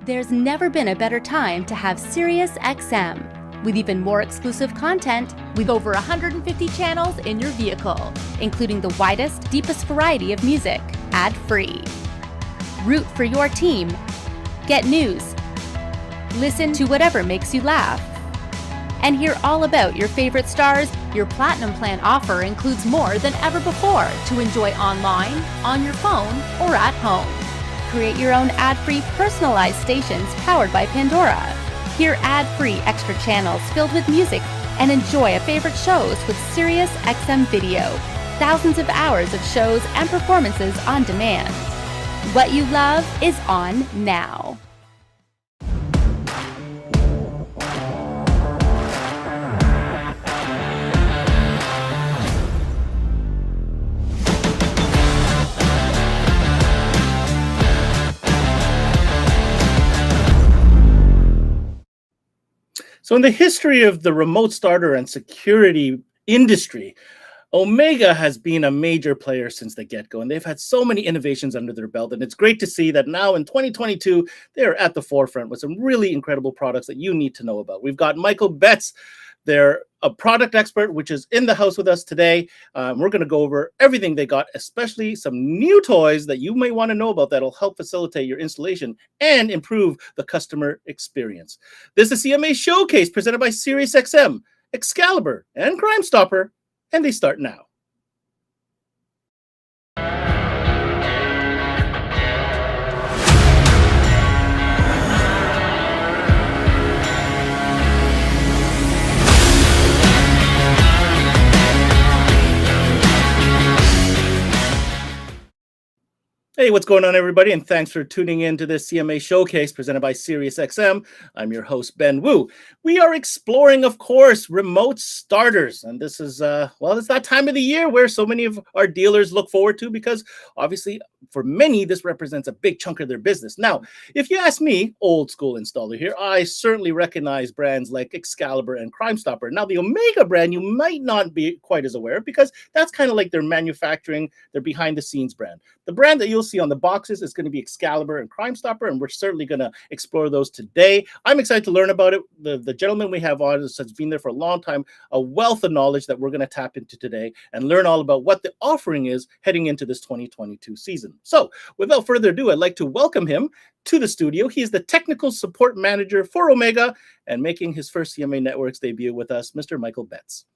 There's never been a better time to have SiriusXM. With even more exclusive content, with over 150 channels in your vehicle, including the widest, deepest variety of music, ad-free. Root for your team. Get news. Listen to whatever makes you laugh. And hear all about your favorite stars. Your Platinum Plan offer includes more than ever before to enjoy online, on your phone, or at home. Create your own ad-free personalized stations powered by Pandora. Hear ad-free extra channels filled with music and enjoy a favorite shows with SiriusXM Video. Thousands of hours of shows and performances on demand. What you love is on now. So in the history of the remote starter and security industry, Omega has been a major player since the get-go, and they've had so many innovations under their belt, and it's great to see that now in 2022, they're at the forefront with some really incredible products that you need to know about. We've got Michael Betts. They're a product expert, which is in the house with us today. We're going to go over everything they got, especially some new toys that you may want to know about that'll help facilitate your installation and improve the customer experience. This is CMA Showcase presented by SiriusXM, Excalibur, and Crimestopper, and they start now. Hey, what's going on, everybody? And thanks for tuning in to this CMA Showcase presented by SiriusXM. I'm your host, Ben Wu. We are exploring, of course, remote starters. And this is, it's that time of the year where so many of our dealers look forward to because, obviously, for many, this represents a big chunk of their business. Now, if you ask me, old school installer here, I certainly recognize brands like Excalibur and Crimestopper. Now, the Omega brand, you might not be quite as aware of because that's kind of like their manufacturing, their behind-the-scenes brand. The brand that you'll see on the boxes is going to be Excalibur and Crimestopper, and we're certainly going to explore those today. I'm excited to learn about it. The gentleman we have on has been there for a long time, a wealth of knowledge that we're going to tap into today and learn all about what the offering is heading into this 2022 season. So without further ado, I'd like to welcome him to the studio. He is the technical support manager for Omega and making his first CMA Networks debut with us, Mr. Michael Betts.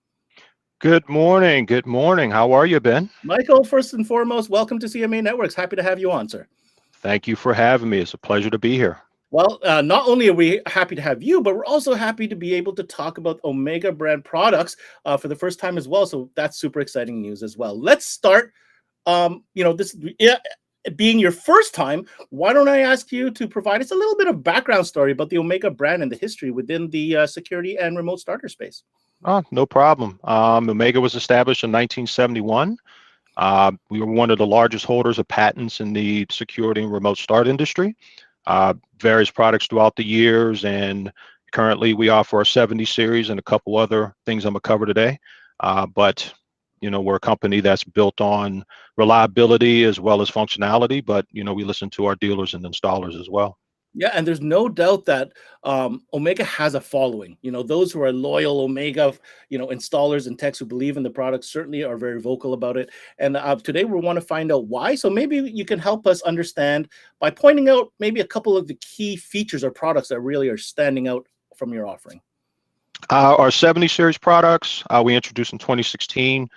Good morning. Good morning. How are you, Ben? Michael, first and foremost, welcome to CMA Networks. Happy to have you on, sir. Thank you for having me. It's a pleasure to be here. Well, not only are we happy to have you, but we're also happy to be able to talk about Omega brand products for the first time as well. So that's super exciting news as well. Let's start. Being your first time, why don't I ask you to provide us a little bit of background story about the Omega brand and the history within the security and remote starter space? Oh, no problem. Omega was established in 1971. We were one of the largest holders of patents in the security and remote start industry. Various products throughout the years, and currently we offer our 70 series and a couple other things I'm going to cover today. But we're a company that's built on reliability as well as functionality, but we listen to our dealers and installers as well. Yeah, and there's no doubt that Omega has a following. Those who are loyal Omega, installers and techs who believe in the product certainly are very vocal about it. And today we want to find out why. So maybe you can help us understand by pointing out maybe a couple of the key features or products that really are standing out from your offering. Our 70 series products, we introduced in 2016.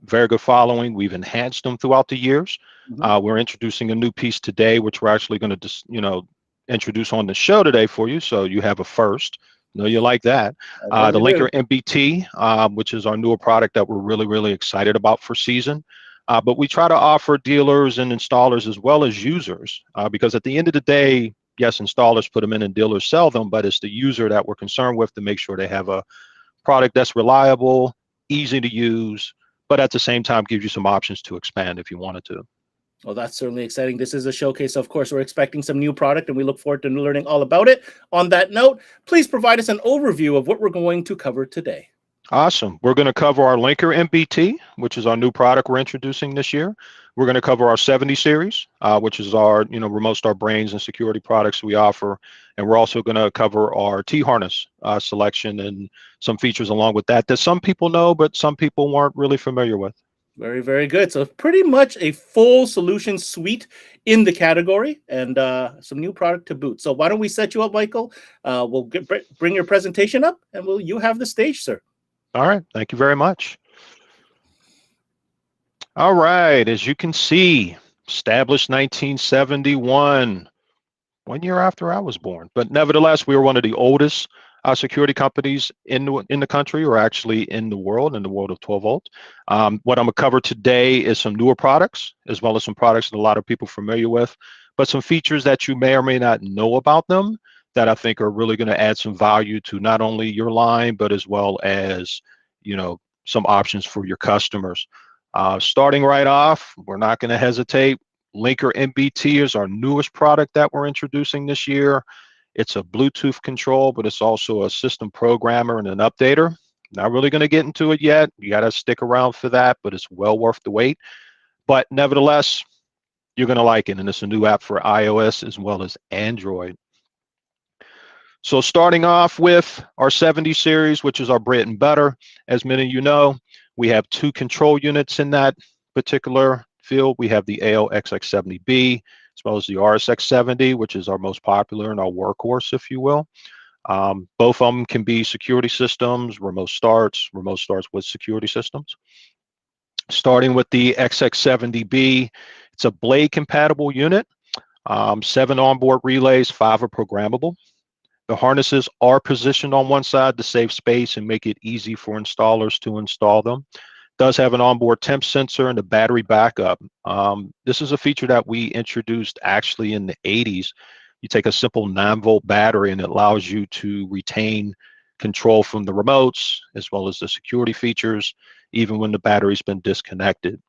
Very good following. We've enhanced them throughout the years. Mm-hmm. We're introducing a new piece today, which we're actually going to introduce on the show today for you, so you have a first. You like that. The Linker MBT, which is our newer product that we're really, really excited about for season. But we try to offer dealers and installers as well as users, because at the end of the day, yes, installers put them in and dealers sell them, but it's the user that we're concerned with to make sure they have a product that's reliable, easy to use, but at the same time gives you some options to expand if you wanted to. Well, that's certainly exciting. This is a showcase. Of course, we're expecting some new product, and we look forward to learning all about it. On that note, please provide us an overview of what we're going to cover today. Awesome. We're going to cover our Linker MBT, which is our new product we're introducing this year. We're going to cover our 70 series, which is our, remote start brains and security products we offer. And we're also going to cover our T-harness selection and some features along with that some people know, but some people weren't really familiar with. Very, very good. So pretty much a full solution suite in the category, and some new product to boot. So why don't we set you up, Michael? We'll bring your presentation up, and you have the stage, sir. All right. Thank you very much. All right. As you can see, established 1971. 1 year after I was born. But nevertheless, we were one of the oldest security companies in the country, or actually in the world of 12 volt. What I'm going to cover today is some newer products, as well as some products that a lot of people are familiar with, but some features that you may or may not know about them that I think are really going to add some value to not only your line, but as well as, some options for your customers. Starting right off, we're not going to hesitate. Linker MBT is our newest product that we're introducing this year. It's a Bluetooth control, but it's also a system programmer and an updater. Not really going to get into it yet. You got to stick around for that, but it's well worth the wait. But nevertheless, you're going to like it. And it's a new app for iOS as well as Android. So starting off with our 70 series, which is our bread and butter. As many of you know, we have 2 control units in that particular field. We have the ALXX70B as well as the RSX70, which is our most popular and our workhorse, if you will. Both of them can be security systems, remote starts with security systems. Starting with the XX70B, it's a blade compatible unit, 7 onboard relays, 5 are programmable. The harnesses are positioned on one side to save space and make it easy for installers to install them. Does have an onboard temp sensor and a battery backup. This is a feature that we introduced actually in the 80s. You take a simple 9-volt battery and it allows you to retain control from the remotes as well as the security features, even when the battery's been disconnected.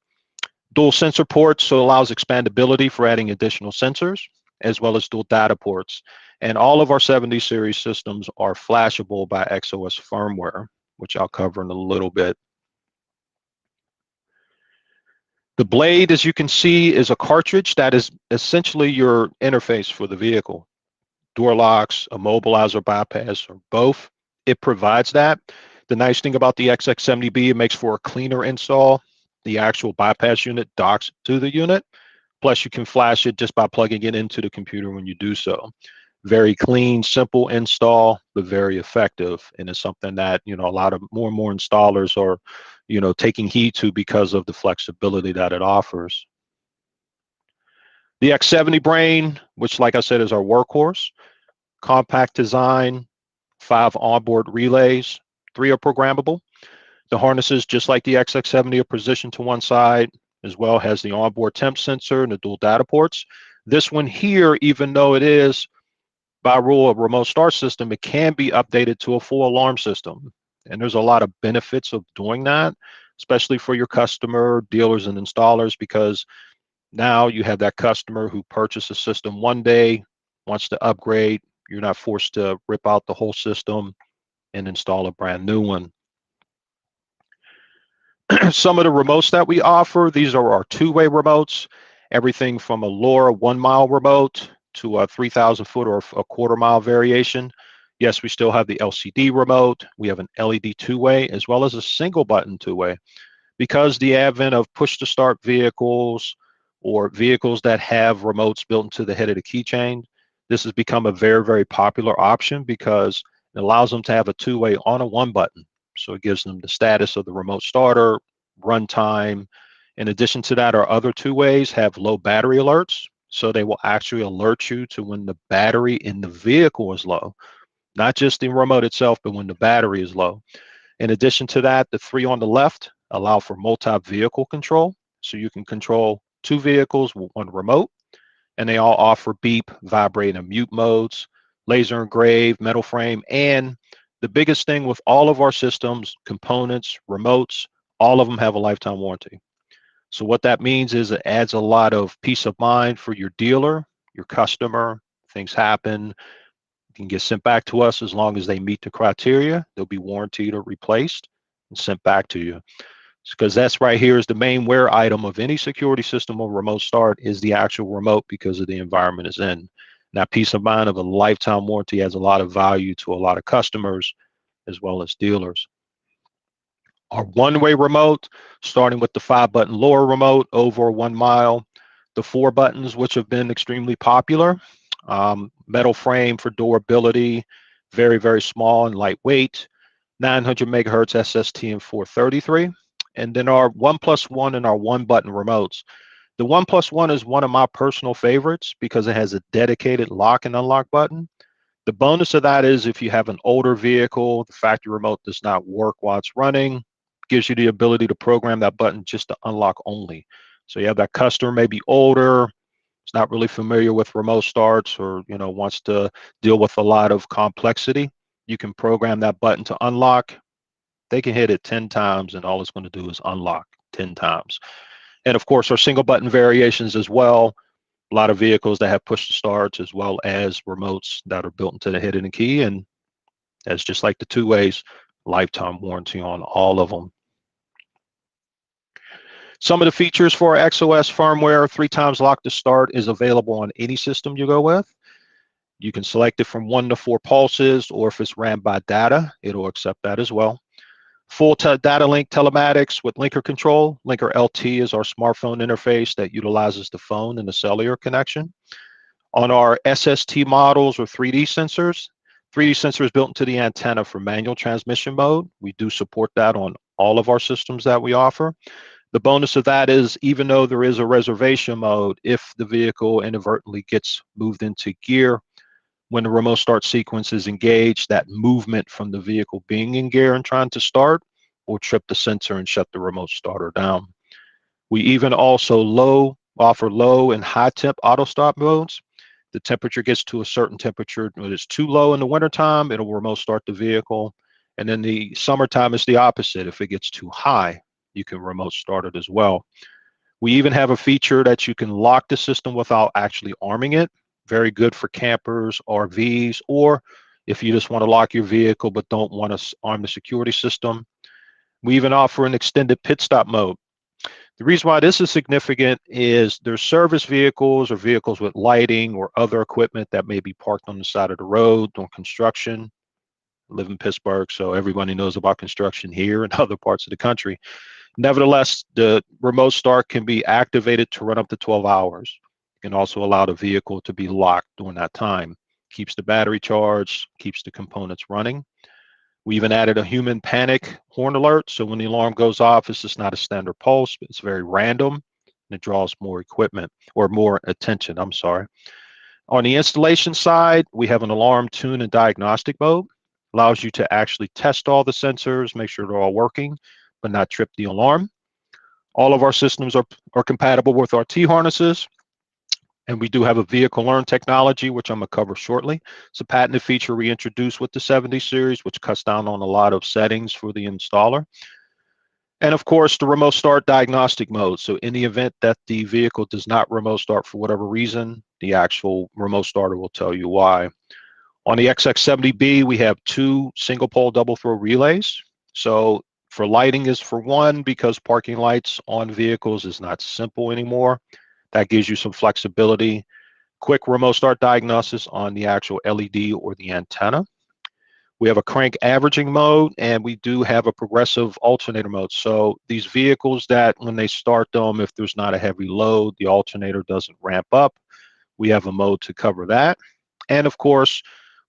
Dual sensor ports, so it allows expandability for adding additional sensors, as well as dual data ports. And all of our 70 series systems are flashable by XOS firmware, which I'll cover in a little bit. The blade, as you can see, is a cartridge that is essentially your interface for the vehicle. Door locks, immobilizer, bypass, or both. It provides that. The nice thing about the XX70B, it makes for a cleaner install. The actual bypass unit docks to the unit. Plus, you can flash it just by plugging it into the computer when you do so. Very clean, simple install, but very effective. And it's something that, a lot of more and more installers are, taking heed to because of the flexibility that it offers. The X70 brain, which, like I said, is our workhorse. Compact design, 5 onboard relays, 3 are programmable. The harnesses, just like the XX70, are positioned to one side, as well as the onboard temp sensor and the dual data ports. This one here, even though it is by rule a remote start system, it can be updated to a full alarm system. And there's a lot of benefits of doing that, especially for your customer, dealers, and installers, because now you have that customer who purchased a system one day, wants to upgrade. You're not forced to rip out the whole system and install a brand new one. Some of the remotes that we offer, these are our 2-way remotes, everything from a LoRa 1-mile remote to a 3,000 foot or a quarter-mile variation. Yes, we still have the LCD remote. We have an LED 2-way as well as a single button 2-way. Because the advent of push-to-start vehicles or vehicles that have remotes built into the head of the keychain, this has become a very, very popular option because it allows them to have a 2-way on a 1 button. So it gives them the status of the remote starter, runtime. In addition to that, our other 2-ways have low battery alerts. So they will actually alert you to when the battery in the vehicle is low, not just the remote itself, but when the battery is low. In addition to that, the 3 on the left allow for multi-vehicle control. So you can control 2 vehicles with 1 remote, and they all offer beep, vibrate, and mute modes, laser engraved, metal frame, and the biggest thing with all of our systems, components, remotes, all of them have a lifetime warranty. So what that means is it adds a lot of peace of mind for your dealer, your customer. Things happen, you can get sent back to us as long as they meet the criteria. They'll be warranted or replaced. and sent back to you. Because that's right here is the main wear item of any security system or remote start is the actual remote because of the environment it's in. Now, peace of mind of a lifetime warranty has a lot of value to a lot of customers as well as dealers. Our one-way remote, starting with the 5-button lower remote over 1 mile, the 4 buttons, which have been extremely popular, metal frame for durability, very, very small and lightweight, 900 megahertz SST and 433. And then our 1+1 and our 1-button remotes. The 1+1 is one of my personal favorites because it has a dedicated lock and unlock button. The bonus of that is if you have an older vehicle, the factory remote does not work while it's running, gives you the ability to program that button just to unlock only. So you have that customer maybe older, is not really familiar with remote starts or wants to deal with a lot of complexity. You can program that button to unlock. They can hit it 10 times and all it's going to do is unlock 10 times. And of course, our single button variations as well. A lot of vehicles that have push to starts as well as remotes that are built into the hidden key. And that's just like the 2-ways, lifetime warranty on all of them. Some of the features for XOS firmware, 3 times lock to start is available on any system you go with. You can select it from 1 to 4 pulses, or if it's ran by data, it'll accept that as well. Full data link telematics with linker control. Linker LT is our smartphone interface that utilizes the phone and the cellular connection. On our SST models or 3D sensors, 3D sensors built into the antenna for manual transmission mode. We do support that on all of our systems that we offer. The bonus of that is even though there is a reservation mode, if the vehicle inadvertently gets moved into gear, when the remote start sequence is engaged, that movement from the vehicle being in gear and trying to start will trip the sensor and shut the remote starter down. We even also offer low and high temp auto stop modes. The temperature gets to a certain temperature. When it's too low in the wintertime, it'll remote start the vehicle. And in the summertime, it's the opposite. If it gets too high, you can remote start it as well. We even have a feature that you can lock the system without actually arming it. Very good for campers, RVs, or if you just want to lock your vehicle but don't want to arm the security system. We even offer an extended pit stop mode. The reason why this is significant is there's service vehicles or vehicles with lighting or other equipment that may be parked on the side of the road on construction. I live in Pittsburgh, so everybody knows about construction here and other parts of the country. Nevertheless, the remote start can be activated to run up to 12 hours. Can also allow the vehicle to be locked during that time. Keeps the battery charged, keeps the components running. We even added a human panic horn alert, so when the alarm goes off, it's just not a standard pulse, but it's very random, and it draws more equipment or more attention, I'm sorry. On the installation side, we have an alarm tune and diagnostic mode. Allows you to actually test all the sensors, make sure they're all working, but not trip the alarm. All of our systems are compatible with our T-harnesses. And we do have a vehicle learn technology, which I'm going to cover shortly. It's a patented feature we introduced with the 70 series, which cuts down on a lot of settings for the installer. And of course, the remote start diagnostic mode. So in the event that the vehicle does not remote start for whatever reason, the actual remote starter will tell you why. On the XX70B, we have 2 single pole double throw relays. So for lighting is for 1 because parking lights on vehicles is not simple anymore. That gives you some flexibility. Quick remote start diagnosis on the actual LED or the antenna. We have a crank averaging mode, and we do have a progressive alternator mode. So these vehicles that when they start them, if there's not a heavy load, the alternator doesn't ramp up. We have a mode to cover that. And of course,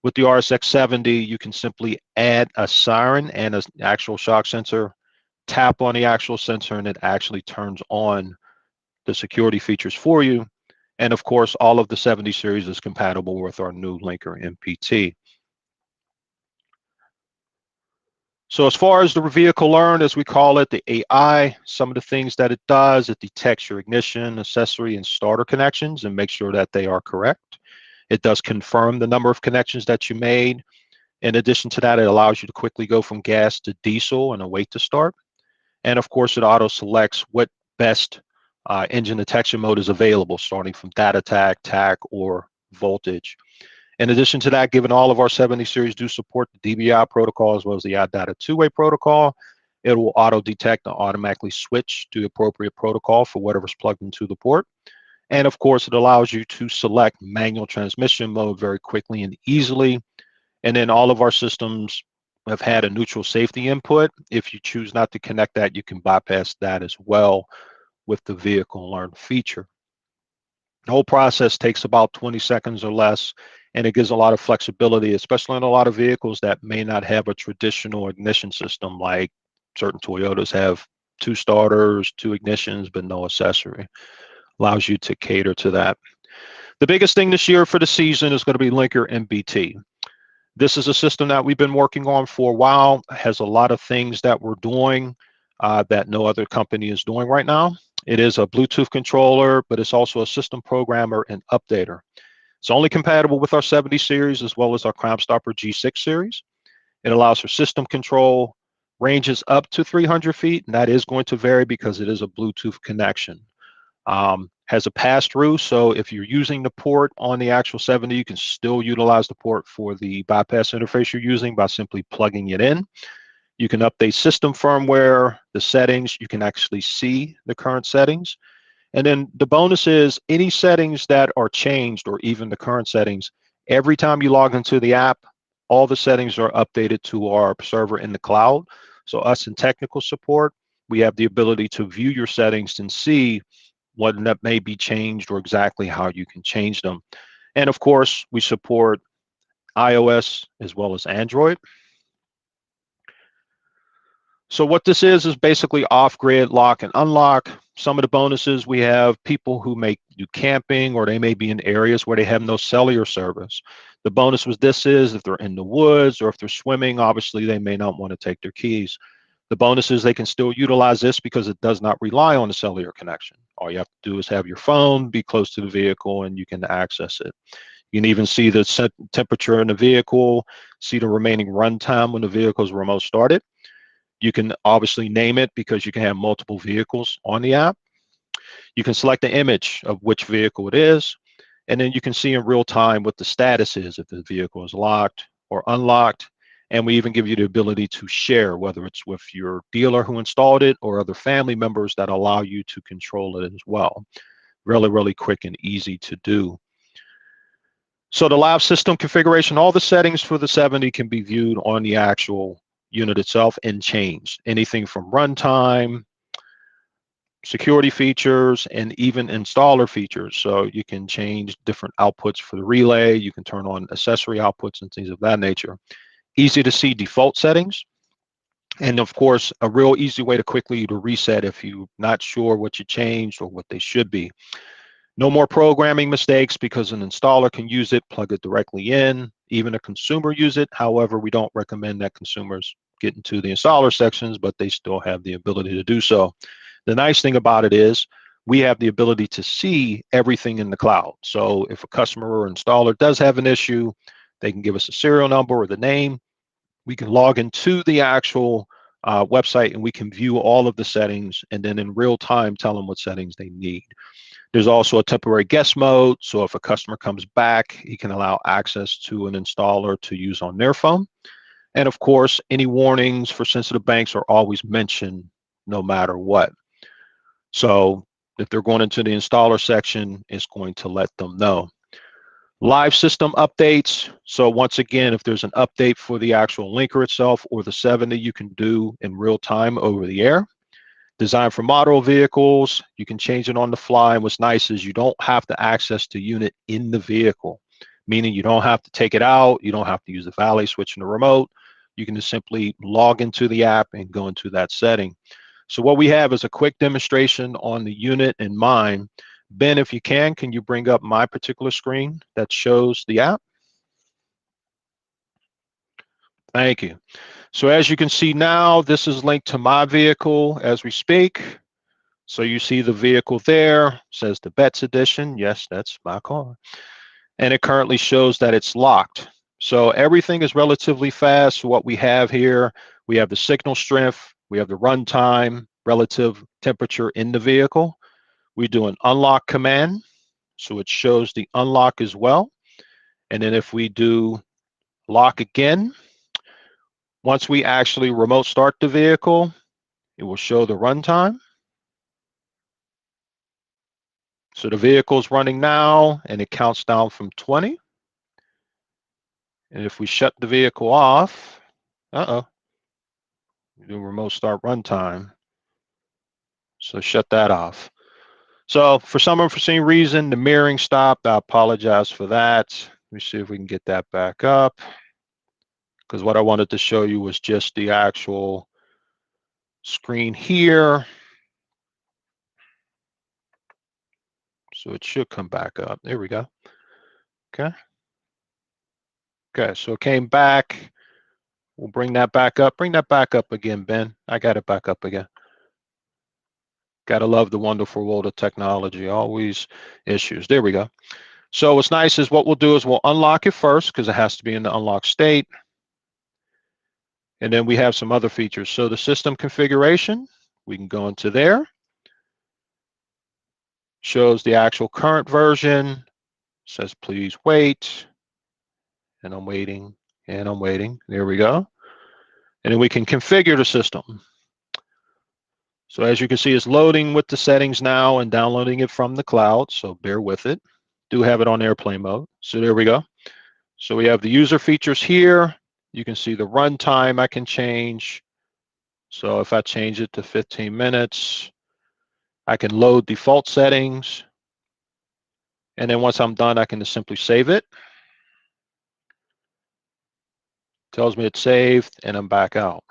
with the RSX70, you can simply add a siren and an actual shock sensor, tap on the actual sensor, and it actually turns on the security features for you. And of course, all of the 70 series is compatible with our new linker MPT. So as far as the vehicle learn, as we call it, the AI, some of the things that it does, it detects your ignition, accessory, and starter connections and makes sure that they are correct. It does confirm the number of connections that you made. In addition to that, it allows you to quickly go from gas to diesel and await to start. And of course, it auto selects what best engine detection mode is available, starting from data tag, TAC, or voltage. In addition to that, given all of our 70 series do support the DBI protocol as well as the iData 2-way protocol, It will auto detect and automatically switch to the appropriate protocol for whatever's plugged into the port. And of course, it allows you to select manual transmission mode very quickly and easily. And then all of our systems have had a neutral safety input. If you choose not to connect that, you can bypass that as well with the vehicle learn feature. The whole process takes about 20 seconds or less, and it gives a lot of flexibility, especially in a lot of vehicles that may not have a traditional ignition system, like certain Toyotas have 2 starters, 2 ignitions, but no accessory. Allows you to cater to that. The biggest thing this year for the season is going to be Linker MBT. This is a system that we've been working on for a while, has a lot of things that we're doing that no other company is doing right now. It is a Bluetooth controller, but it's also a system programmer and updater. It's only compatible with our 70 series as well as our Crimestopper G6 series. It allows for system control, ranges up to 300 feet, and that is going to vary because it is a Bluetooth connection. Has a pass-through, so if you're using the port on the actual 70, you can still utilize the port for the bypass interface you're using by simply plugging it in. You can update system firmware, the settings. You can actually see the current settings. And then the bonus is any settings that are changed or even the current settings, every time you log into the app, all the settings are updated to our server in the cloud. So us in technical support, we have the ability to view your settings and see what that may be changed or exactly how you can change them. And of course, we support iOS as well as Android. So what this is basically off-grid lock and unlock. Some of the bonuses, we have people who may do camping or they may be in areas where they have no cellular service. The bonus with this is if they're in the woods or if they're swimming, obviously they may not want to take their keys. The bonus is they can still utilize this because it does not rely on a cellular connection. All you have to do is have your phone, be close to the vehicle, and you can access it. You can even see the temperature in the vehicle, see the remaining runtime when the vehicle is remote started. You can obviously name it because you can have multiple vehicles on the app. You can select the image of which vehicle it is, and then you can see in real time what the status is, if the vehicle is locked or unlocked. And we even give you the ability to share, whether it's with your dealer who installed it or other family members that allow you to control it as well. Really, really quick and easy to do. So the live system configuration, all the settings for the 70 can be viewed on the actual unit itself and changed. Anything from runtime, security features, and even installer features. So you can change different outputs for the relay. You can turn on accessory outputs and things of that nature. Easy to see default settings. And of course, a real easy way to quickly to reset if you're not sure what you changed or what they should be. No more programming mistakes because an installer can use it, plug it directly in, even a consumer use it. However, we don't recommend that consumers get into the installer sections, but they still have the ability to do so. The nice thing about it is we have the ability to see everything in the cloud. So if a customer or installer does have an issue, they can give us a serial number or the name. We can log into the actual website and we can view all of the settings and then in real time tell them what settings they need. There's also a temporary guest mode. So if a customer comes back, he can allow access to an installer to use on their phone. And of course, any warnings for sensitive banks are always mentioned no matter what. So if they're going into the installer section, it's going to let them know. Live system updates. So once again, if there's an update for the actual linker itself or the 70, you can do in real time over the air. Designed for model vehicles, you can change it on the fly. And what's nice is you don't have to access the unit in the vehicle, meaning you don't have to take it out. You don't have to use the valet switch in the remote. You can just simply log into the app and go into that setting. So what we have is a quick demonstration on the unit and mine. Ben, if you can you bring up my particular screen that shows the app? Thank you. So as you can see now, this is linked to my vehicle as we speak. So you see the vehicle there, says the Betts edition. Yes, that's my car. And it currently shows that it's locked. So everything is relatively fast. So what we have here, we have the signal strength, we have the runtime, relative temperature in the vehicle. We do an unlock command. So it shows the unlock as well. And then if we do lock again, once we actually remote start the vehicle, It will show the runtime. So the vehicle is running now, and it counts down from 20. And if we shut the vehicle off, we do remote start runtime. So shut that off. So for some unforeseen reason, the mirroring stopped. I apologize for that. Let me see if we can get that back up, because what I wanted to show you was just the actual screen here. So it should come back up. There we go. Okay. Okay, so it came back. We'll bring that back up. Bring that back up again, Ben. I got it back up again. Gotta love the wonderful world of technology. Always issues. There we go. So what's nice is what we'll do is we'll unlock it first, because it has to be in the unlocked state. And then we have some other features. So the system configuration, we can go into there. Shows the actual current version. Says please wait. And I'm waiting. And I'm waiting. There we go. And then we can configure the system. So as you can see, it's loading with the settings now and downloading it from the cloud. So bear with it. Do have it on airplane mode. So there we go. So we have the user features here. You can see the runtime I can change. So if I change it to 15 minutes, I can load default settings. And then once I'm done, I can just simply save it. Tells me it's saved, and I'm back out.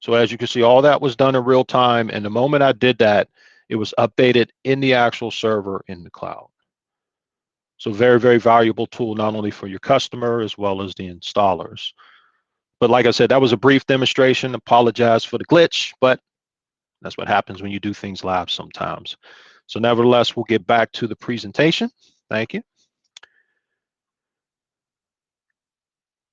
So as you can see, all that was done in real time. And the moment I did that, it was updated in the actual server in the cloud. So very, very valuable tool, not only for your customer as well as the installers. But like I said, that was a brief demonstration. Apologize for the glitch, but that's what happens when you do things live sometimes. So nevertheless, we'll get back to the presentation. Thank you.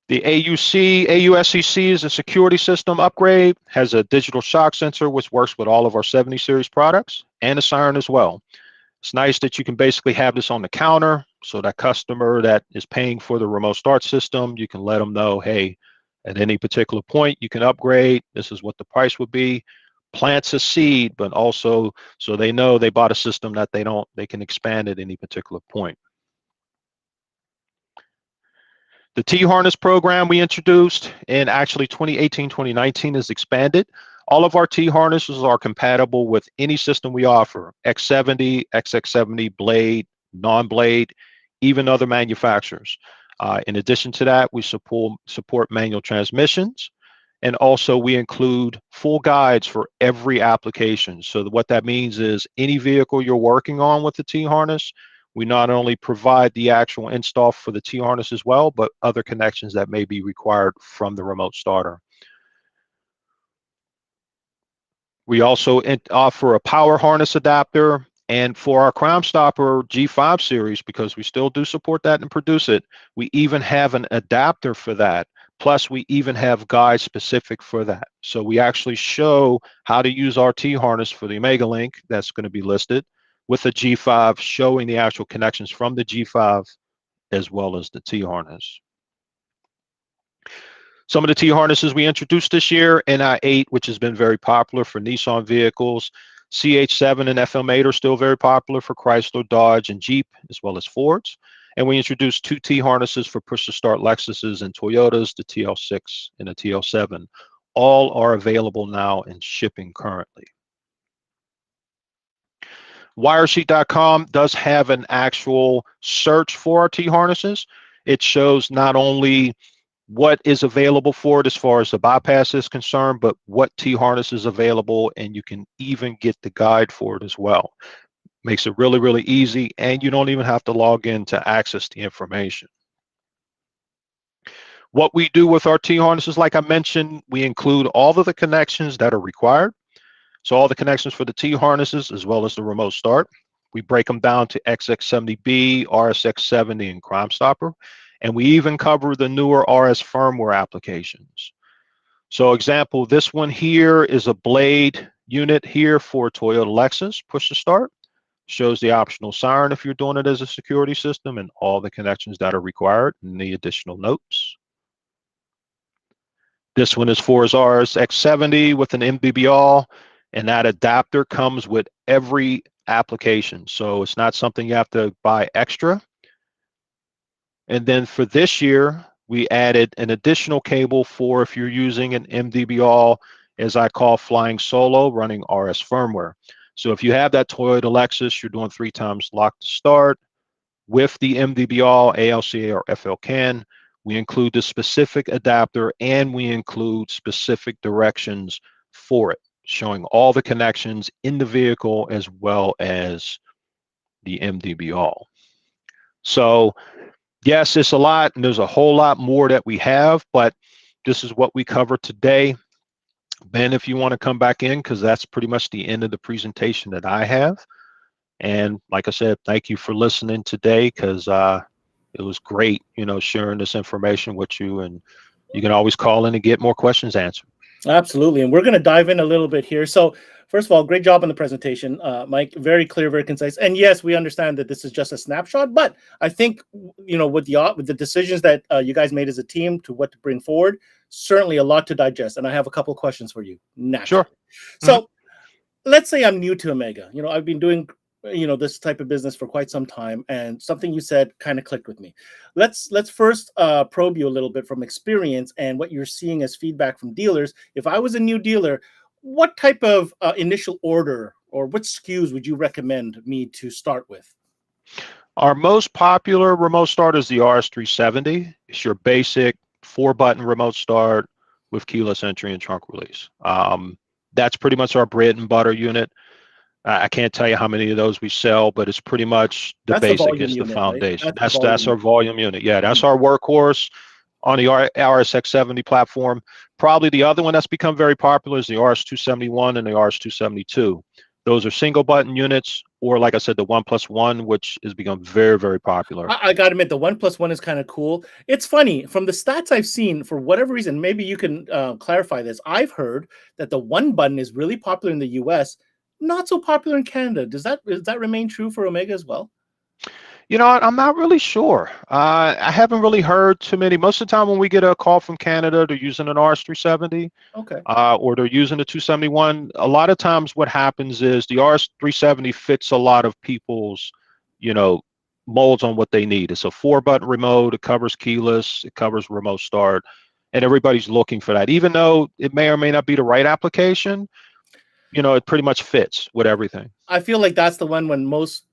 The AUSCC is a security system upgrade, has a digital shock sensor, which works with all of our 70 series products, and a siren as well. It's nice that you can basically have this on the counter, so that customer that is paying for the remote start system, you can let them know, hey, at any particular point, you can upgrade. This is what the price would be. Plants a seed, but also so they know they bought a system that they can expand at any particular point. The T-harness program we introduced in actually 2018, 2019 is expanded. All of our T-harnesses are compatible with any system we offer, X70, XX70, Blade, non-Blade, even other manufacturers. In addition to that, we support manual transmissions, and also we include full guides for every application. So what that means is any vehicle you're working on with the T-harness, we not only provide the actual install for the T-harness as well, but other connections that may be required from the remote starter. We also offer a power harness adapter, and for our Crimestopper G5 series, because we still do support that and produce it, we even have an adapter for that. Plus, we even have guides specific for that. So we actually show how to use our T-harness for the Omega Link that's going to be listed, with the G5 showing the actual connections from the G5 as well as the T-harness. Some of the T-harnesses we introduced this year, NI8, which has been very popular for Nissan vehicles. CH7 and FM8 are still very popular for Chrysler, Dodge, and Jeep, as well as Fords. And we introduced 2 T-harnesses for push-to-start Lexuses and Toyotas, the TL6 and the TL7. All are available now and shipping currently. Wiresheet.com does have an actual search for our T-harnesses. It shows not only what is available for it as far as the bypass is concerned, but what T-harness is available, and you can even get the guide for it as well. Makes it really, really easy, and you don't even have to log in to access the information. What we do with our T-harnesses, like I mentioned, we include all of the connections that are required. So all the connections for the T-harnesses as well as the remote start. We break them down to XX70B, RSX70, and Crimestopper. And we even cover the newer RS firmware applications. So example, this one here is a Blade unit here for Toyota Lexus push to start. Shows the optional siren if you're doing it as a security system and all the connections that are required and the additional notes. This one is for RSX70 with an MBBR. And that adapter comes with every application. So it's not something you have to buy extra. And then for this year, we added an additional cable for if you're using an MDB-all, as I call flying solo, running RS firmware. So if you have that Toyota Lexus, you're doing 3 times lock to start with the MDB-all, ALCA, or FL-CAN, we include the specific adapter and we include specific directions for it, showing all the connections in the vehicle as well as the MDB-all. So yes, it's a lot, and there's a whole lot more that we have, but this is what we covered today. Ben, if you want to come back in, because that's pretty much the end of the presentation that I have. And like I said, thank you for listening today, because it was great, sharing this information with you, and you can always call in and get more questions answered. Absolutely. And we're going to dive in a little bit here. So first of all, great job on the presentation, Mike. Very clear, very concise. And yes, we understand that this is just a snapshot, but I think, with the decisions that you guys made as a team to what to bring forward, certainly a lot to digest. And I have a couple of questions for you. Naturally. Sure. So let's say I'm new to Omega. I've been doing this type of business for quite some time, and something you said kind of clicked with me. Let's first probe you a little bit from experience and what you're seeing as feedback from dealers. If I was a new dealer, what type of initial order or what SKUs would you recommend me to start with? Our most popular remote start is the RS370. It's your basic 4-button remote start with keyless entry and trunk release. That's pretty much our bread and butter unit. I can't tell you how many of those we sell, but it's pretty much the basic, it's the foundation. Right? That's our volume unit. Yeah, that's our workhorse on the RSX70 platform. Probably the other one that's become very popular is the RS271 and the RS272. Those are single button units, or like I said, the 1+1, which has become very, very popular. I got to admit, the 1+1 is kind of cool. It's funny, from the stats I've seen, for whatever reason, maybe you can clarify this. I've heard that the 1 button is really popular in the US, not so popular in Canada. Does that remain true for Omega as well? I'm not really sure. I haven't really heard too many. Most of the time when we get a call from Canada, they're using an RS370. Okay. Or they're using the 271. A lot of times what happens is the RS370 fits a lot of people's, molds on what they need. It's a 4-button remote. It covers keyless. It covers remote start. And everybody's looking for that. Even though it may or may not be the right application, it pretty much fits with everything. I feel like that's the one when most,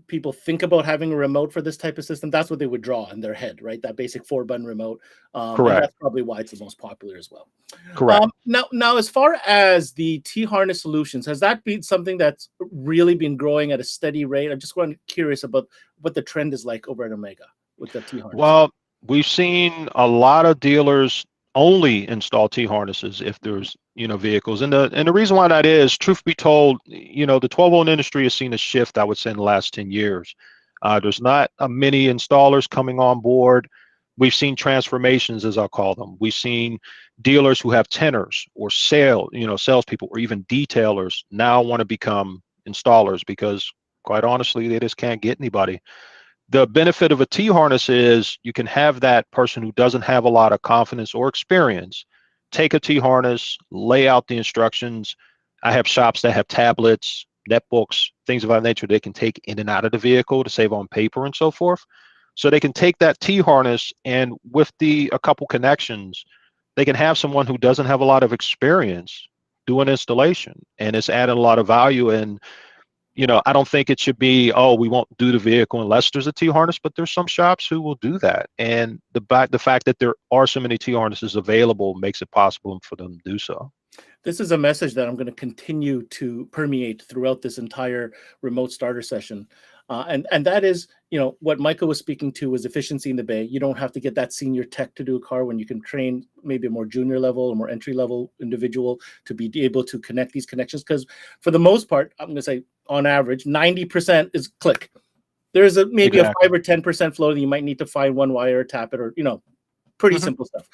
people think about having a remote for this type of system. That's what they would draw in their head, right? That basic 4-button remote. Correct. That's probably why it's the most popular as well. Correct. Now, as far as the T-harness solutions, has that been something that's really been growing at a steady rate? I'm just curious about what the trend is like over at Omega with the T-harness. Well, we've seen a lot of dealers only install T-harnesses if there's vehicles, and the reason why that is, truth be told, the 12-volt industry has seen a shift, I would say, in the last 10 years. There's not many installers coming on board. We've seen transformations, as I'll call them. We've seen dealers who have tenors or salespeople or even detailers now want to become installers because, quite honestly, they just can't get anybody. The benefit of a T-harness is you can have that person who doesn't have a lot of confidence or experience take a T-harness, lay out the instructions. I have shops that have tablets, netbooks, things of that nature they can take in and out of the vehicle to save on paper and so forth. So they can take that T-harness, and with a couple connections, they can have someone who doesn't have a lot of experience do an installation, and it's added a lot of value. And I don't think it should be, we won't do the vehicle unless there's a T-harness, but there's some shops who will do that. And the fact that there are so many T-harnesses available makes it possible for them to do so. This is a message that I'm going to continue to permeate throughout this entire remote starter session. And that is, what Michael was speaking to was efficiency in the bay. You don't have to get that senior tech to do a car when you can train maybe a more junior level or more entry level individual to be able to connect these connections. Because for the most part, I'm going to say on average, 90% is click. There's maybe a 5 or 10% flow that you might need to find one wire, tap it, or, pretty simple stuff.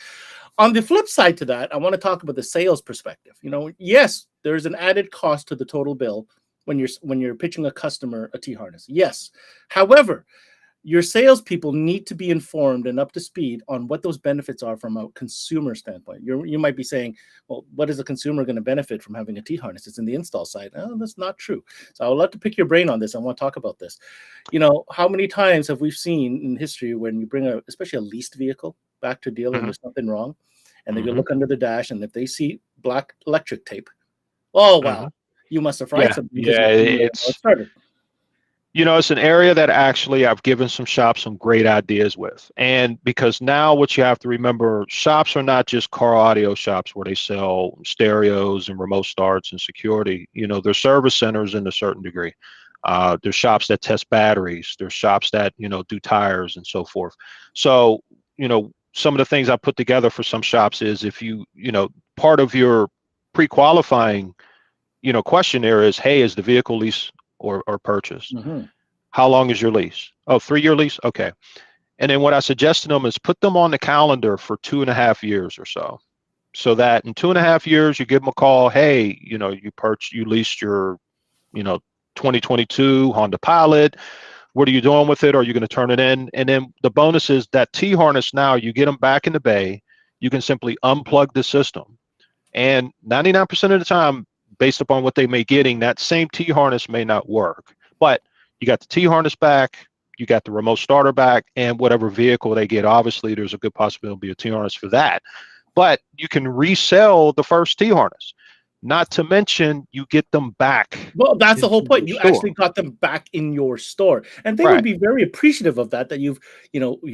On the flip side to that, I want to talk about the sales perspective. Yes, there's an added cost to the total bill when you're pitching a customer a T-harness. Yes. However, your salespeople need to be informed and up to speed on what those benefits are from a consumer standpoint. You might be saying, well, what is a consumer going to benefit from having a T-harness? It's in the install side. Oh, that's not true. So I would love to pick your brain on this. I want to talk about this. How many times have we seen in history when you bring especially a leased vehicle back to dealer and there's something wrong, and they go look under the dash, and if they see black electric tape, oh, wow, you must have fried something. Yeah, it's an area that actually I've given some shops some great ideas with. And because now what you have to remember, shops are not just car audio shops where they sell stereos and remote starts and security. They're service centers in a certain degree. There's shops that test batteries. There's shops that, do tires and so forth. So, some of the things I put together for some shops is if part of your pre-qualifying, questionnaire is, hey, is the vehicle lease or purchase? How long is your lease? Oh, 3-year lease? Okay. And then what I suggest to them is put them on the calendar for 2.5 years or so that in 2.5 years, you give them a call. Hey, you leased your, 2022 Honda Pilot. What are you doing with it? Are you going to turn it in? And then the bonus is that T-harness now, you get them back in the bay. You can simply unplug the system. And 99% of the time, based upon what they may getting, that same T-harness may not work. But you got the T-harness back, you got the remote starter back, and whatever vehicle they get, obviously there's a good possibility it'll be a T-harness for that. But you can resell the first T-harness. Not to mention you get them back. Well, that's the whole point. You actually got them back in your store. And they would be very appreciative of that you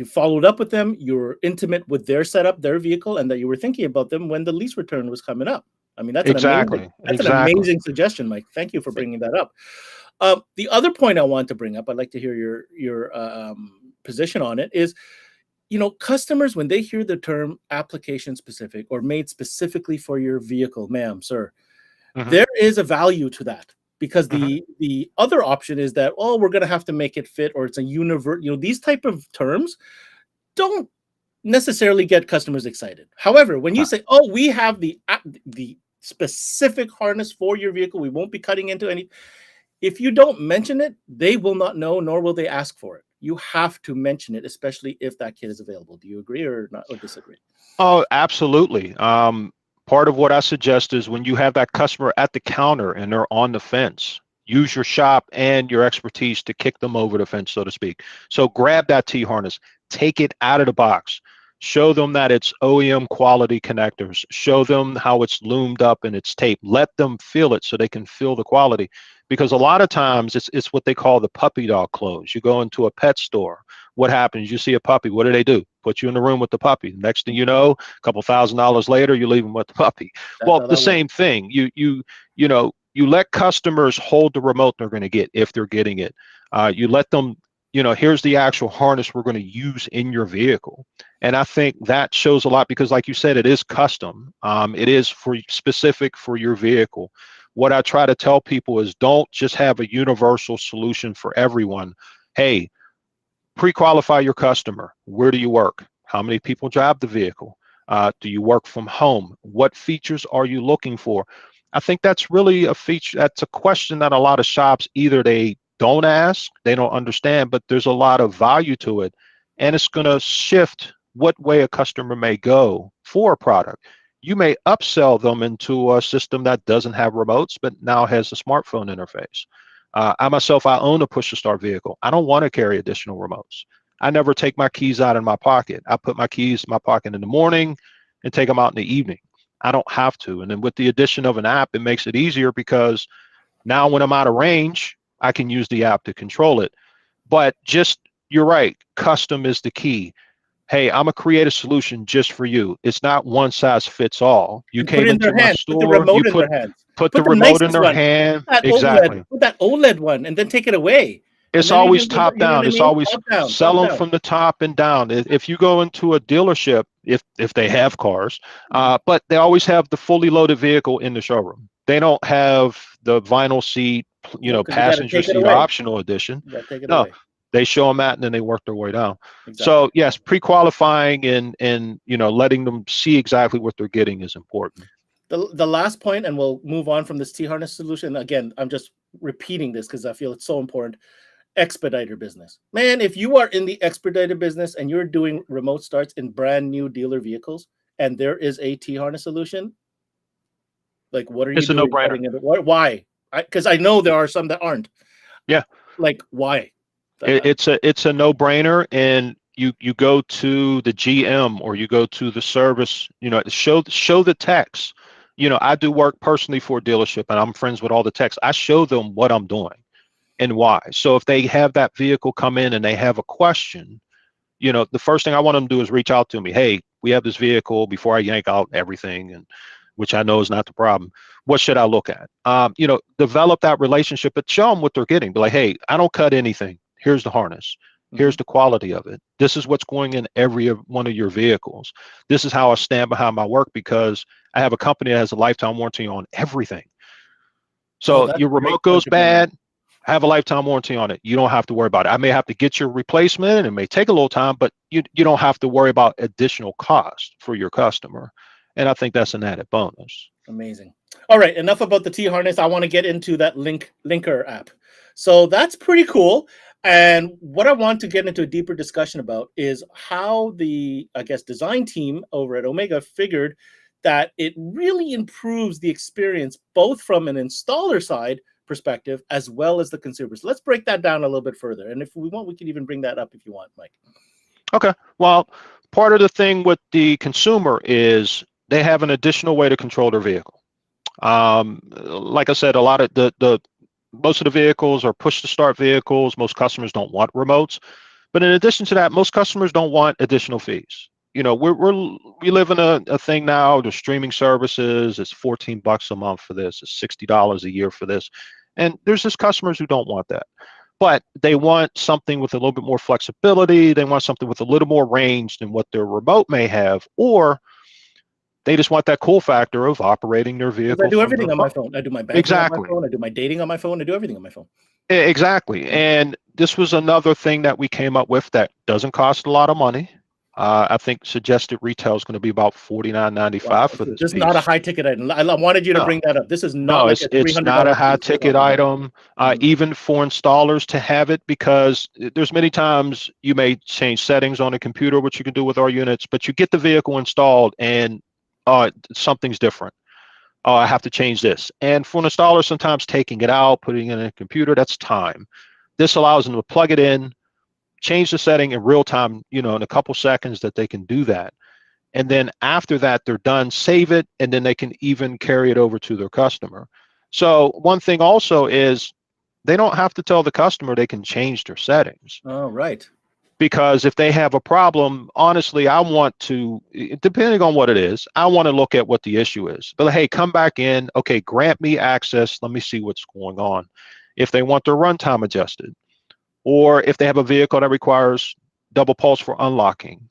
followed up with them, you're intimate with their setup, their vehicle, and that you were thinking about them when the lease return was coming up. I mean, that's an amazing suggestion, Mike. Thank you for bringing that up. The other point I want to bring up, I'd like to hear your position on it, is, customers, when they hear the term application specific or made specifically for your vehicle, ma'am, sir, there is a value to that, because the other option is that, oh, we're going to have to make it fit, or it's a universal, these type of terms don't necessarily get customers excited. However, when you say, oh, we have the specific harness for your vehicle, we won't be cutting into any. If you don't mention it, they will not know, nor will they ask for it. You have to mention it, especially if that kit is available. Do you agree or not, or disagree? Oh, absolutely. Part of what I suggest is when you have that customer at the counter and they're on the fence, use your shop and your expertise to kick them over the fence, so to speak. So grab that T-harness, take it out of the box. Show them that it's OEM quality connectors. Show them how it's loomed up and it's taped. Let them feel it so they can feel the quality. Because a lot of times it's what they call the puppy dog close. You go into a pet store. What happens? You see a puppy. What do? Put you in the room with the puppy. Next thing you know, a couple $1,000s later, you leave them with the puppy. Well, the same thing. You let customers hold the remote they're going to get if they're getting it. You let them. Here's the actual harness we're going to use in your vehicle. And I think that shows a lot because, like you said, it is custom. It is specific for your vehicle. What I try to tell people is don't just have a universal solution for everyone. Hey, pre-qualify your customer. Where do you work? How many people drive the vehicle? Do you work from home? What features are you looking for? I think that's really a feature. That's a question that a lot of shops either they don't ask, they don't understand, but there's a lot of value to it. And it's going to shift what way a customer may go for a product. You may upsell them into a system that doesn't have remotes, but now has a smartphone interface. I myself, I own a push-to-start vehicle. I don't want to carry additional remotes. I never take my keys out in my pocket. I put my keys in my pocket in the morning and take them out in the evening. I don't have to. And then with the addition of an app, it makes it easier because now when I'm out of range, I can use the app to control it. But you're right, custom is the key. Hey, I'm gonna create a solution just for you. It's not one size fits all. You came into my store, put the remote in their hands. Put the remote in their hand. Exactly. Put that OLED one and then take it away. It's always top down. It's always sell them from the top and down. If you go into a dealership, if they have cars, but they always have the fully loaded vehicle in the showroom. They don't have the vinyl seat, passenger seat optional edition. No, they show them that and then they work their way down. Exactly. So yes, pre-qualifying and letting them see exactly what they're getting is important. The last point, and we'll move on from this T-harness solution. Again, I'm just repeating this because I feel it's so important. expediter business. Man, if you are in the expediter business and you're doing remote starts in brand new dealer vehicles and there is a T-harness solution, like what are you It's a doing? no-brainer. Why? Because I know there are some that aren't. Yeah. Like why? It's a no-brainer, and you go to the GM or you go to the service, show the techs. I do work personally for a dealership and I'm friends with all the techs. I show them what I'm doing and why. So if they have that vehicle come in and they have a question, the first thing I want them to do is reach out to me. Hey, we have this vehicle, before I yank out everything, and which I know is not the problem. What should I look at? Develop that relationship, but show them what they're getting. Be like, hey, I don't cut anything. Here's the harness. Here's the quality of it. This is what's going in every one of your vehicles. This is how I stand behind my work, because I have a company that has a lifetime warranty on everything. So your remote goes bad, have a lifetime warranty on it. You don't have to worry about it. I may have to get your replacement, and it may take a little time, but you don't have to worry about additional cost for your customer. And I think that's an added bonus. Amazing. All right, enough about the T-harness. I want to get into that linker app. So that's pretty cool. And what I want to get into a deeper discussion about is how the, I guess, design team over at Omega figured that it really improves the experience, both from an installer side perspective as well as the consumer. So let's break that down a little bit further. And if we want, we can even bring that up if you want, Mike. Okay. Well, part of the thing with the consumer is they have an additional way to control their vehicle. Like I said, a lot of most of the vehicles are push to start vehicles. Most customers don't want remotes, but in addition to that, most customers don't want additional fees. We live in a thing now. There's streaming services. It's $14 a month for this. It's $60 a year for this, and there's just customers who don't want that, but they want something with a little bit more flexibility. They want something with a little more range than what their remote may have, or they just want that cool factor of operating their vehicle. I do everything on my phone. I do my banking on my phone. I do my dating on my phone. I do everything on my phone. Exactly. And this was another thing that we came up with that doesn't cost a lot of money. I think suggested retail is going to be about $49.95 for this. This is not a high ticket item. I wanted you to bring that up. This is not like it's not a high ticket item, even for installers to have it, because there's many times you may change settings on a computer, which you can do with our units, but you get the vehicle installed and something's different. I have to change this. And for an installer, sometimes taking it out, putting it in a computer, that's time. This allows them to plug it in, change the setting in real time, in a couple seconds that they can do that. And then after that, they're done, save it, and then they can even carry it over to their customer. So one thing also is they don't have to tell the customer they can change their settings. Oh, right. Because if they have a problem, honestly, I want to, depending on what it is, I want to look at what the issue is. But hey, come back in. Okay, grant me access. Let me see what's going on. If they want their runtime adjusted, or if they have a vehicle that requires double pulse for unlocking,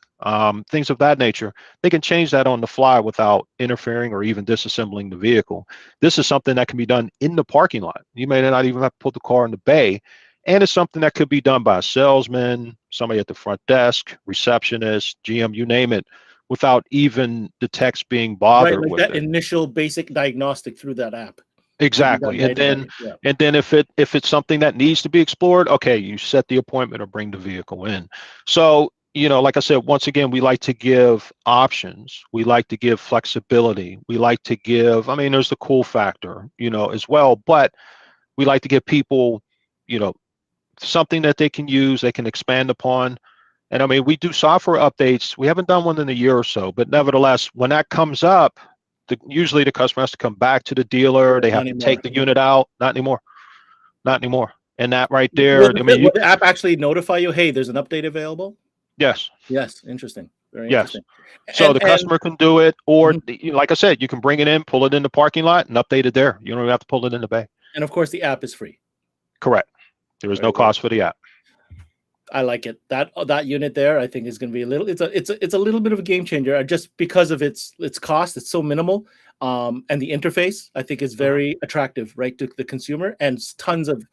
things of that nature, they can change that on the fly without interfering or even disassembling the vehicle. This is something that can be done in the parking lot. You may not even have to put the car in the bay. And it's something that could be done by a salesman, somebody at the front desk, receptionist, GM, you name it, without even the techs being bothered with that it. Initial basic diagnostic through that app. Exactly. And then if it's something that needs to be explored, okay, you set the appointment or bring the vehicle in. So, like I said, once again, we like to give options. We like to give flexibility. We like to give, there's the cool factor, as well, but we like to give people, something that they can use, they can expand upon. And we do software updates. We haven't done one in a year or so, but nevertheless, when that comes up, usually the customer has to come back to the dealer. They have to take the unit out. Not anymore. And that right there. Will the app actually notify you, hey, there's an update available? Yes. Yes. Interesting. Very interesting. So the customer can do it, or like I said, you can bring it in, pull it in the parking lot, and update it there. You don't even have to pull it in the bay. And of course, the app is free. Correct. There is no cost for the app. I like it. That unit there, I think, is going to be a little. It's a little bit of a game changer, just because of its cost. It's so minimal, and the interface, I think, is very attractive, right, to the consumer, and tons of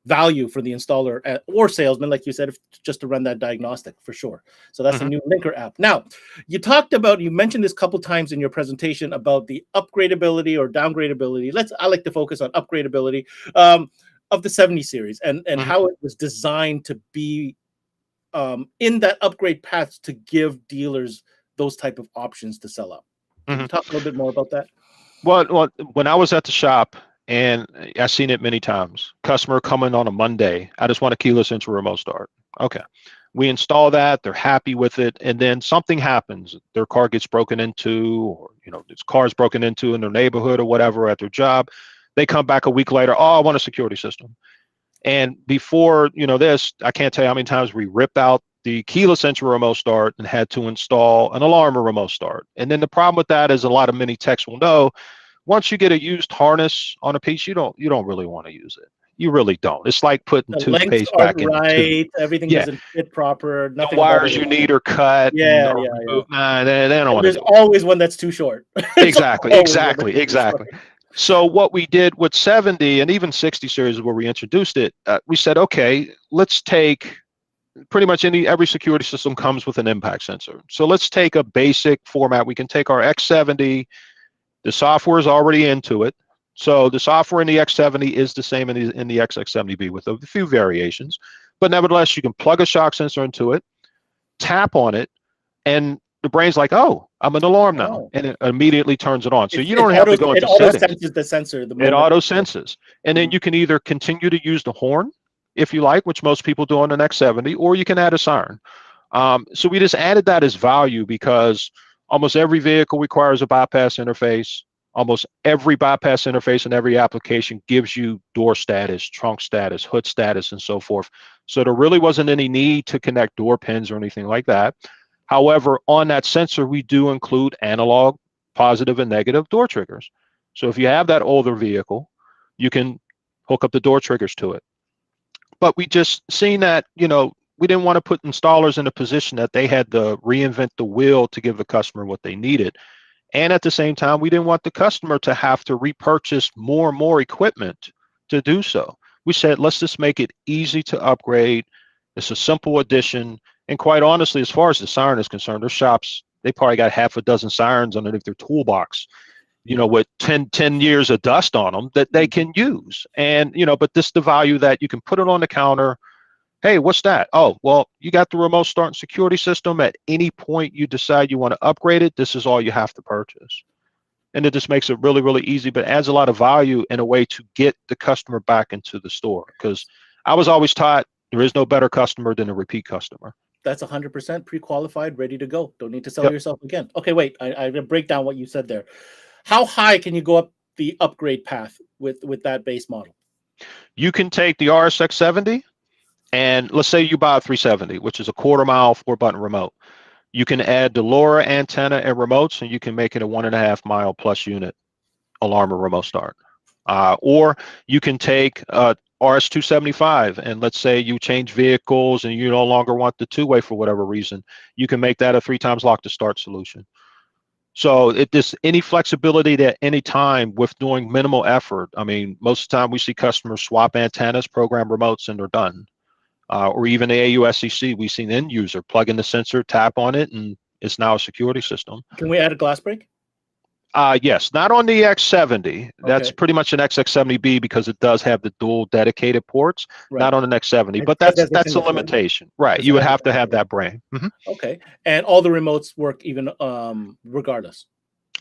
value for the installer or salesman, like you said, just to run that diagnostic for sure. So that's a new linker app. Now, you mentioned this a couple times in your presentation about the upgradability or downgradability. I like to focus on upgradability. of the 70 series and how it was designed to be in that upgrade path to give dealers those type of options to sell out. Can you talk a little bit more about that? Well, when I was at the shop, and I've seen it many times, customer coming on a Monday, I just want a keyless entry remote start. Okay. We install that, they're happy with it, and then something happens. Their car gets broken into, or this car's broken into in their neighborhood or whatever at their job. They come back a week later, oh, I want a security system. And before this, I can't tell you how many times we ripped out the keyless entry remote start and had to install an alarm or remote start. And then the problem with that is a lot of mini techs will know, once you get a used harness on a piece, you don't really want to use it. You really don't. It's like putting The lengths toothpaste aren't back in the right. tube. Everything Yeah. doesn't fit proper. The Nothing about wires it. you need are cut. Yeah, or yeah. removed. Nah, they don't want to There's do it. always one that's too short. Exactly. So what we did with 70 and even 60 series where we introduced it, we said, okay, let's take pretty much every security system comes with an impact sensor. So let's take a basic format. We can take our X70, the software is already into it. So the software in the X70 is the same in the XX70B with a few variations, but nevertheless, you can plug a shock sensor into it, tap on it, and the brain's like, oh, I'm an alarm now, and it immediately turns it on. So you don't have to go into settings. It auto-senses the sensor. It auto-senses. And then you can either continue to use the horn, if you like, which most people do on the X70, or you can add a siren. So we just added that as value because almost every vehicle requires a bypass interface. Almost every bypass interface in every application gives you door status, trunk status, hood status, and so forth. So there really wasn't any need to connect door pins or anything like that. However, on that sensor, we do include analog, positive and negative door triggers. So if you have that older vehicle, you can hook up the door triggers to it. But we just seen that, we didn't want to put installers in a position that they had to reinvent the wheel to give the customer what they needed. And at the same time, we didn't want the customer to have to repurchase more and more equipment to do so. We said, let's just make it easy to upgrade. It's a simple addition. And quite honestly, as far as the siren is concerned, their shops, they probably got half a dozen sirens underneath their toolbox, with 10 years of dust on them that they can use. And, but this is the value that you can put it on the counter. Hey, what's that? Oh, well, you got the remote start and security system. At any point you decide you want to upgrade it, this is all you have to purchase. And it just makes it really, really easy, but adds a lot of value in a way to get the customer back into the store. Because I was always taught there is no better customer than a repeat customer. That's 100% pre-qualified, ready to go. Don't need to sell yourself again. Okay, wait, I'm going to break down what you said there. How high can you go up the upgrade path with that base model? You can take the RSX 70, and let's say you buy a 370, which is a 1/4 mile 4-button remote. You can add the LoRa antenna and remotes, and you can make it a 1.5 mile plus unit alarm or remote start. Or you can take RS275, and let's say you change vehicles and you no longer want the two-way for whatever reason, you can make that a 3 times lock to start solution. So any flexibility at any time with doing minimal effort. I mean, most of the time we see customers swap antennas, program remotes, and they're done. Or even the AUSCC, we've seen end user plug in the sensor, tap on it, and it's now a security system. Can we add a glass break? Yes, not on the X70. That's pretty much an XX70B because it does have the dual dedicated ports, not on an X70. But that's a limitation, right? You would have to have that brain. Okay, and all the remotes work even regardless.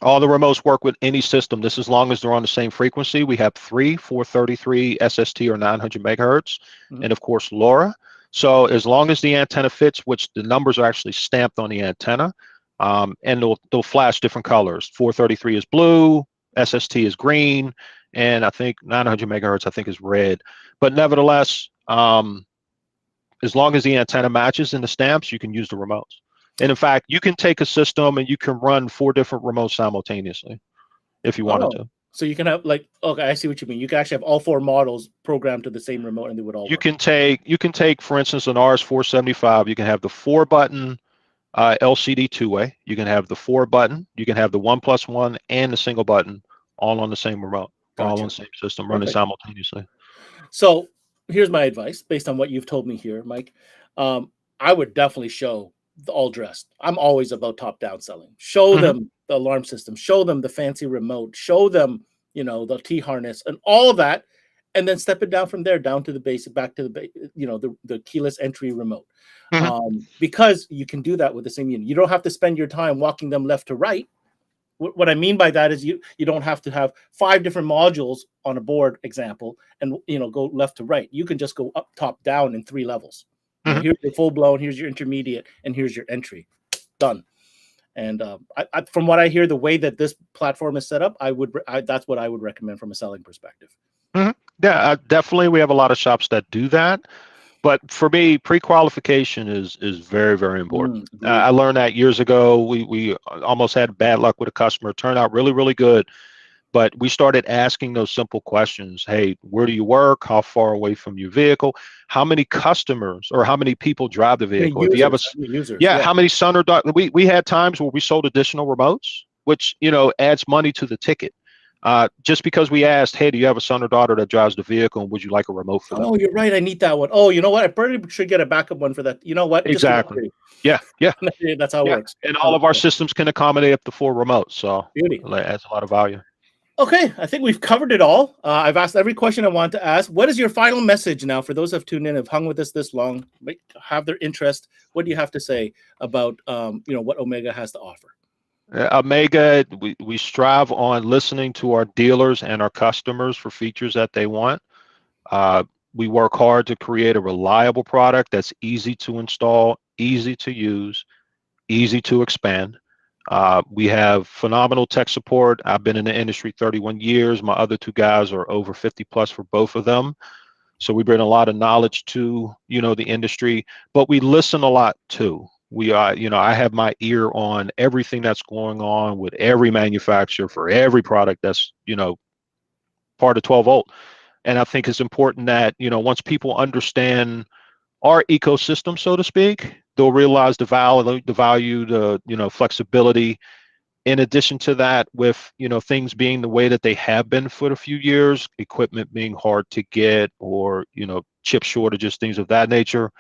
All the remotes work with any system. This as long as they're on the same frequency. We have 3 433 SST or 900 megahertz, and of course LoRa. So as long as the antenna fits, which the numbers are actually stamped on the antenna, and they'll flash different colors. 433 is blue, SST is green, and I think 900 megahertz I think is red. But nevertheless, as long as the antenna matches in the stamps, you can use the remotes. And in fact, you can take a system and you can run 4 different remotes simultaneously if you wanted to. So you can have okay, I see what you mean. You can actually have all 4 models programmed to the same remote and they would all work. You can take, for instance, an RS475, you can have the 4-button LCD two-way. You can have the 4-button, you can have the 1+1 and the single button all on the same remote, all on the same system, running simultaneously. So here's my advice based on what you've told me here, Mike. I would definitely show the all dressed. I'm always about top-down selling. Show them the alarm system, show them the fancy remote, show them, the T harness and all of that. and then step it down from there, down to the basic, back to the keyless entry remote. Because you can do that with the same unit. You don't have to spend your time walking them left to right. What I mean by that is you don't have to have 5 different modules on a board example and go left to right. You can just go up, top, down in 3 levels. Here's your full blown, here's your intermediate, and here's your entry. Done. And from what I hear, the way that this platform is set up, that's what I would recommend from a selling perspective. Yeah, definitely. We have a lot of shops that do that. But for me, pre-qualification is very, very important. I learned that years ago. We almost had bad luck with a customer. It turned out really, really good. But we started asking those simple questions. Hey, where do you work? How far away from your vehicle? How many customers or how many people drive the vehicle? Users, if you have users, how many son or daughter? We had times where we sold additional remotes, which adds money to the ticket. Just because we asked, hey, do you have a son or daughter that drives the vehicle, and would you like a remote for them? Oh, you're right. I need that one. Oh, you know what? I probably should get a backup one for that. You know what? Exactly. Yeah. That's how it works. And all of our systems can accommodate up to 4 remotes, so Beauty. It adds a lot of value. Okay, I think we've covered it all. I've asked every question I want to ask. What is your final message now for those who have tuned in, have hung with us this long, have their interest? What do you have to say about what Omega has to offer? Omega, we strive on listening to our dealers and our customers for features that they want. We work hard to create a reliable product that's easy to install, easy to use, easy to expand. We have phenomenal tech support. I've been in the industry 31 years. My other 2 guys are over 50 plus for both of them. So we bring a lot of knowledge to, the industry, but we listen a lot too. We are, I have my ear on everything that's going on with every manufacturer for every product that's, part of 12 volt. And I think it's important that, once people understand our ecosystem, so to speak, they'll realize the value, the flexibility. In addition to that, with things being the way that they have been for a few years, equipment being hard to get, or chip shortages, things of that nature,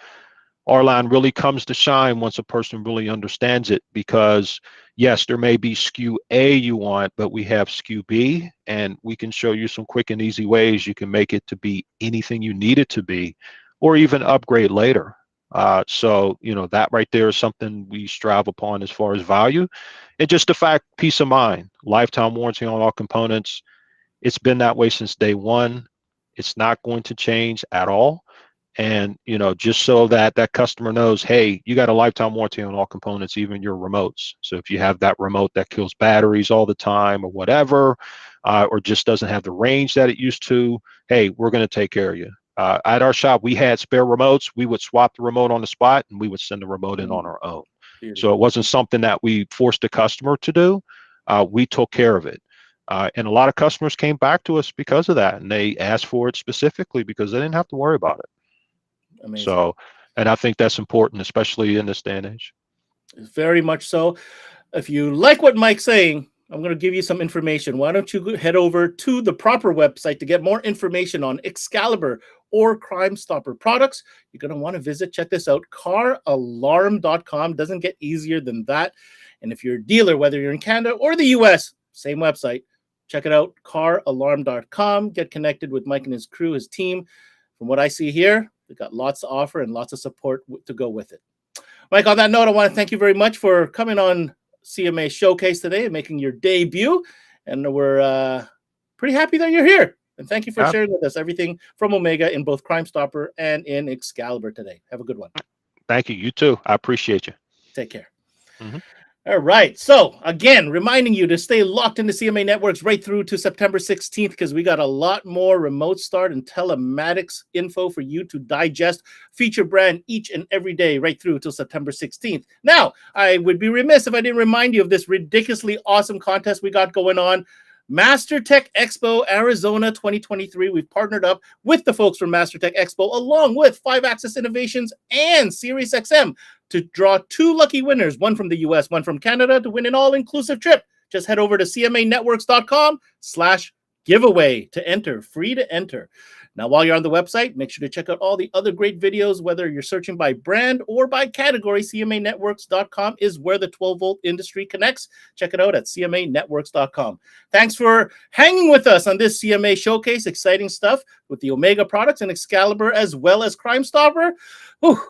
our line really comes to shine once a person really understands it. Because yes, there may be SKU A you want, but we have SKU B, and we can show you some quick and easy ways you can make it to be anything you need it to be, or even upgrade later. So that right there is something we strive upon as far as value, and just the fact, peace of mind, lifetime warranty on all components. It's been that way since day one. It's not going to change at all. And just so that customer knows, hey, you got a lifetime warranty on all components, even your remotes. So if you have that remote that kills batteries all the time or whatever, or just doesn't have the range that it used to, hey, we're going to take care of you. At our shop, we had spare remotes. We would swap the remote on the spot, and we would send the remote in on our own. So it wasn't something that we forced the customer to do. We took care of it. And a lot of customers came back to us because of that, and they asked for it specifically because they didn't have to worry about it. Amazing. So, and I think that's important, especially in this day and age. Very much so. If you like what Mike's saying, I'm going to give you some information. Why don't you head over to the proper website to get more information on Excalibur or Crimestopper products? You're going to want to visit, check this out, caralarm.com. Doesn't get easier than that. And if you're a dealer, whether you're in Canada or the US, same website, check it out, caralarm.com. Get connected with Mike and his crew, his team. From what I see here, they've got lots to offer and lots of support to go with it. Mike, on that note, I want to thank you very much for coming on CMA Showcase today and making your debut. And we're pretty happy that you're here. And thank you for sharing with us everything from Omega in both Crimestopper and in Excalibur today. Have a good one. Thank you. You too. I appreciate you. Take care. All right. So again, reminding you to stay locked into CMA Networks right through to September 16th, because we got a lot more remote start and telematics info for you to digest, feature brand each and every day right through till September 16th. Now, I would be remiss if I didn't remind you of this ridiculously awesome contest we got going on. Master Tech Expo Arizona 2023. We've partnered up with the folks from Master Tech Expo along with 5-Axis Innovations and Sirius XM to draw 2 lucky winners, one from the US, one from Canada, to win an all-inclusive trip. Just head over to cmanetworks.com/giveaway. giveaway to enter, free to enter. Now, while you're on the website, make sure to check out all the other great videos, whether you're searching by brand or by category. CMAnetworks.com is where the 12-volt industry connects. Check it out at CMAnetworks.com. Thanks for hanging with us on this CMA showcase. Exciting stuff with the Omega products and Excalibur as well as Crimestopper. Whew.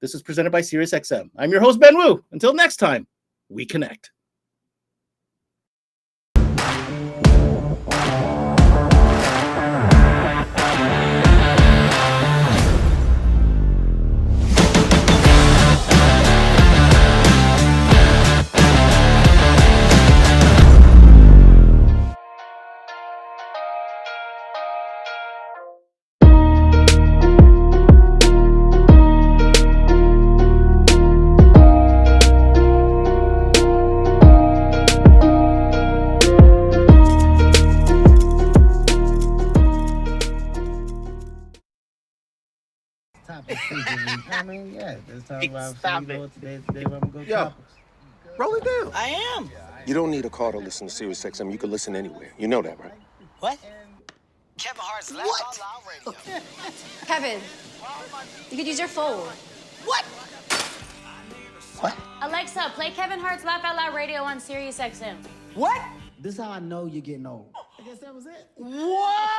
This is presented by SiriusXM. I'm your host, Ben Wu. Until next time, we connect. I mean, yeah, let's talk about today where I'm gonna go topics. Roll it down. I am. You don't need a car to listen to SiriusXM. You can listen anywhere. You know that, right? What? Kevin Hart's Laugh Out Loud Radio. Kevin, you could use your phone. What? What? Alexa, play Kevin Hart's Laugh Out Loud Radio on SiriusXM. What? This is how I know you're getting old. I guess that was it. What?